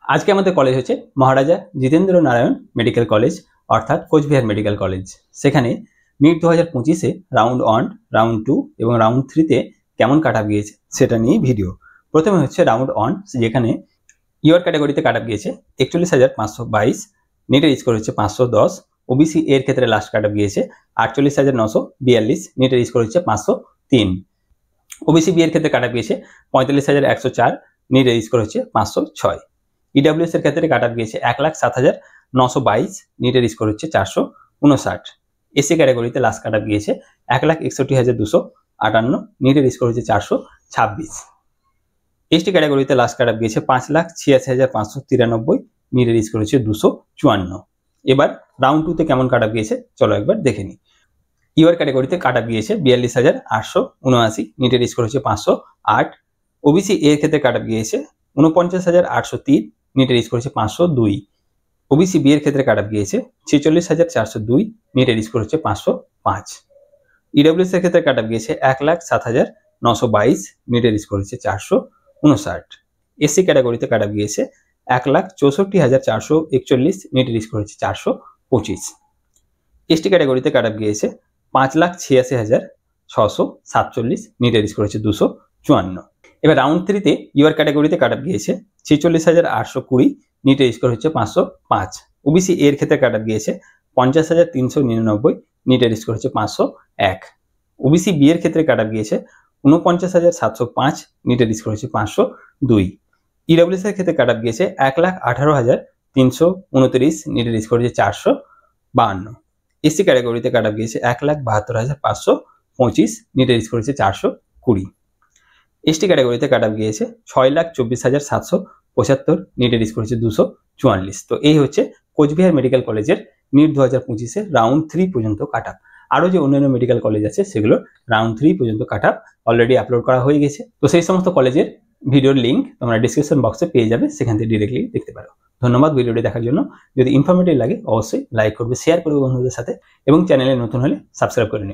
আজকে আমাদের কলেজ হচ্ছে মহারাজা জিতেন্দ্র নারায়ণ মেডিকেল কলেজ অর্থাৎ কোচবিহার মেডিকেল কলেজ। সেখানে নিট 2025-এ রাউন্ড 1, রাউন্ড 2 এবং রাউন্ড 3-তে কেমন কাট অফ গিয়েছে সেটা নিয়ে ভিডিও। প্রথমে হচ্ছে রাউন্ড 1, যেখানে ইউআর ক্যাটাগরিতে কাট অফ গিয়েছে 41,522, নিটের স্কোর হচ্ছে 510, ওবিসি এর ক্ষেত্রে লাস্ট কাট অফ গিয়েছে 48,942, নিটের স্কোর হচ্ছে 503, ওবিসি বি এর ক্ষেত্রে কাট অফ গিয়েছে 45,104, নিটের স্কোর হচ্ছে 506, ইডব্লিউএস এর ক্ষেত্রে কাট অফ গিয়েছে 1,07,922, নিটের স্কোর হচ্ছে 459, এসসি ক্যাটাগরিতে লাস্ট কাট অফ গিয়েছে 1,61,258, নিটের স্কোর হচ্ছে 426, এসটি ক্যাটাগরিতে লাস্ট কাট অফ গিয়েছে 5,86,593, নিটের স্কোর হচ্ছে 254। এবার রাউন্ড 2-তে কেমন কাট অফ গিয়েছে চলো একবার দেখে নিই। ইউআর ক্যাটাগরিতে কাট অফ গিয়েছে 42,879, নিটের স্কোর হচ্ছে 508, ওবিসি এর ক্ষেত্রে কাট অফ গিয়েছে 49,803, নিটের স্কোর হচ্ছে 502, ওবিসি বি এর ক্ষেত্রে কাট অফ গিয়েছে 46,402, নিটের স্কোর হচ্ছে 505, ইডব্লিউএস এর ক্ষেত্রে কাট অফ গিয়েছে 1,07,922, নিটের স্কোর হচ্ছে 459, এসসি ক্যাটাগরিতে কাট অফ গিয়েছে 1,64,441, নিটের স্কোর হচ্ছে 425, এসটি ক্যাটাগরিতে কাট অফ গিয়েছে 5,86,647, নিটের স্কোর হচ্ছে 254। এবার রাউন্ড 3-তে ইউআর ক্যাটাগরিতে কাট অফ গিয়েছে 46,820, নিটের স্কোর হচ্ছে 505, ওবিসি এর ক্ষেত্রে কাট অফ গিয়েছে 50,399, নিটের স্কোর হচ্ছে 501, ওবিসি বি এর ক্ষেত্রে কাট অফ গিয়েছে 49,705, নিটের স্কোর হচ্ছে 502, ইডব্লিউএস এর ক্ষেত্রে কাট অফ গিয়েছে 1,18,329, নিটের স্কোর হচ্ছে 452, এসসি ক্যাটাগরিতে কাট অফ গিয়েছে 1,72,525, নিটের স্কোর হচ্ছে 420, এসটি ক্যাটাগরিতে কাট অফ গিয়েছে 6,24,775, নিটের স্কোর হচ্ছে 244। তো এই হচ্ছে কোচবিহার মেডিকেল কলেজের নিট 2025-এর রাউন্ড 3 পর্যন্ত কাট অফ। আরও যে অন্যান্য মেডিকেল কলেজ আছে সেগুলোর রাউন্ড 3 পর্যন্ত কাট অফ অলরেডি আপলোড করা হয়ে গেছে। তো সেই সমস্ত কলেজের ভিডিওর লিঙ্ক তোমরা ডিসক্রিপশন বক্সে পেয়ে যাবে, সেখান থেকে ডিরেক্টলি দেখতে পারো। ধন্যবাদ ভিডিওটি দেখার জন্য। যদি ইনফরমেটিভ লাগে অবশ্যই লাইক করবে, শেয়ার করবে বন্ধুদের সাথে এবং চ্যানেলে নতুন হলে সাবস্ক্রাইব করে নিও।